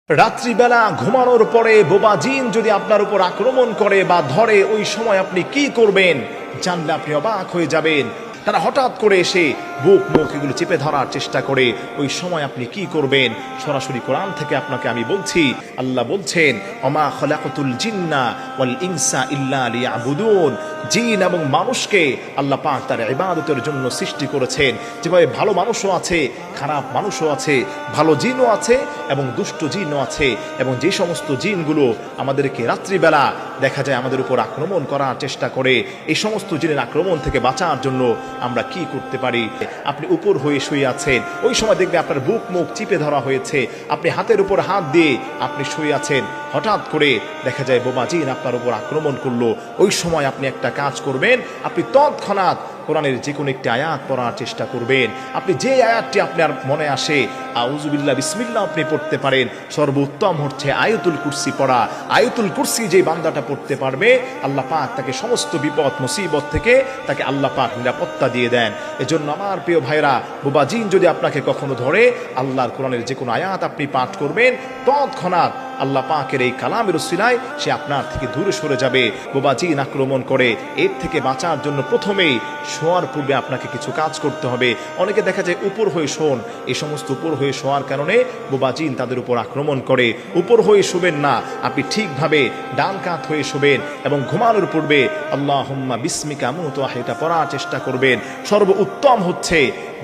রাত্রিবেলা ঘুমানোর পরে বোবা জিন যদি আপনার উপর আক্রমণ করে বা ধরে, ওই সময় আপনি কি করবেন জানলে আপনি অবাক হয়ে যাবেন। তারা হঠাৎ করে এসে বুক মুখ এগুলো চেপে ধরার চেষ্টা করে, ওই সময় আপনি কি করবেন? সরাসরি কোরআন থেকে আপনাকে আমি বলছি। আল্লাহ বলছেন, ওমা খলাকতুল জিন্না ওয়াল ইনসা ইল্লা লিয়াবুদুন। জিন এবং মানুষকে আল্লাহ পাক তার ইবাদতের জন্য সৃষ্টি করেছেন। যেভাবে ভালো মানুষও আছে, খারাপ মানুষও আছে, ভালো জিনও আছে এবং দুষ্ট জিনও আছে। এবং যে সমস্ত জিনগুলো আমাদেরকে রাত্রিবেলা দেখা যায় আমাদের উপর আক্রমণ করার চেষ্টা করে, এই সমস্ত জিনের আক্রমণ থেকে বাঁচার জন্য আমরা কি করতে পারি? আপনি উপর হয়ে শুয়ে আছেন, ওই সময় দেখবে আপনার বুক মুখ চিপে ধরা হয়েছে, আপনি হাতের উপর হাত দিয়ে আপনি শুয়ে আছেন, হঠাৎ করে দেখা যায় বোবা জিন আপনার উপর আক্রমণ করলো। ওই সময় আপনি একটা কাজ করবেন, আপনি তৎক্ষণাৎ কোরআনের যে কোনো একটি আয়াত পড়ার চেষ্টা করবেন। আপনি যে আয়াতটি আপনার মনে আসে, আউযুবিল্লাহ বিসমিল্লাহ আপনি পড়তে পারেন। সর্বোত্তম হচ্ছে আয়াতুল কুরসি পড়া। আয়াতুল কুরসি যে বান্দাটা পড়তে পারবে, আল্লাহ পাক তাকে সমস্ত বিপদ মুসিবত থেকে তাকে আল্লাহ পাক নিরাপত্তা দিয়ে দেন। এজন্য আমার প্রিয় ভাইরা, বোবা জিন যদি আপনাকে কখনো ধরে, আল্লাহর কোরআনের যে কোনো আয়াত আপনি পাঠ করবেন, তৎক্ষণাৎ আল্লাহ পাকের এই কালামের উসিলায় সে আপনার থেকে দূরে সরে যাবে। বোবা জিন আক্রমণ করে, এর থেকে বাঁচার জন্য প্রথমেই শোয়ার পূর্বে আপনাকে কিছু কাজ করতে হবে। অনেকে দেখা যায় উপর হয়ে শোন, এই সমস্ত উপর হয়ে শোয়ার কারণে বোবা জিন তাদের উপর আক্রমণ করে। উপর হয়ে শুবেন না, আপনি ঠিকভাবে ডান কাত হয়ে শুবেন এবং ঘুমানোর পূর্বে আল্লাহুম্মা বিসমিকা আমুতু ওয়া আহইয়া এটা পড়ার চেষ্টা করবেন। সর্বোত্তম হচ্ছে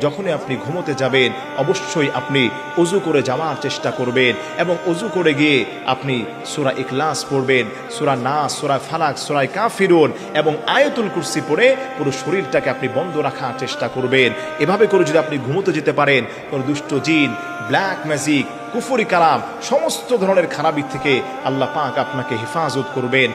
যখনই আপনি ঘুমোতে যাবেন, অবশ্যই আপনি ওযু করে যাওয়ার চেষ্টা করবেন এবং ওযু করে গিয়ে আপনি সূরা ইখলাস পড়বেন, সূরা নাস, সূরা ফালাক, সূরা কাফিরুন এবং আয়াতুল কুরসি পড়ে পুরো শরীরটাকে আপনি বন্ধ রাখার চেষ্টা করবেন। এভাবে করে যদি আপনি ঘুমোতে যেতে পারেন, কোনো দুষ্ট জিন, ব্ল্যাক ম্যাজিক, কুফরি কালাম, সমস্ত ধরনের খারাপি থেকে আল্লাহ পাক আপনাকে হেফাজত করবেন।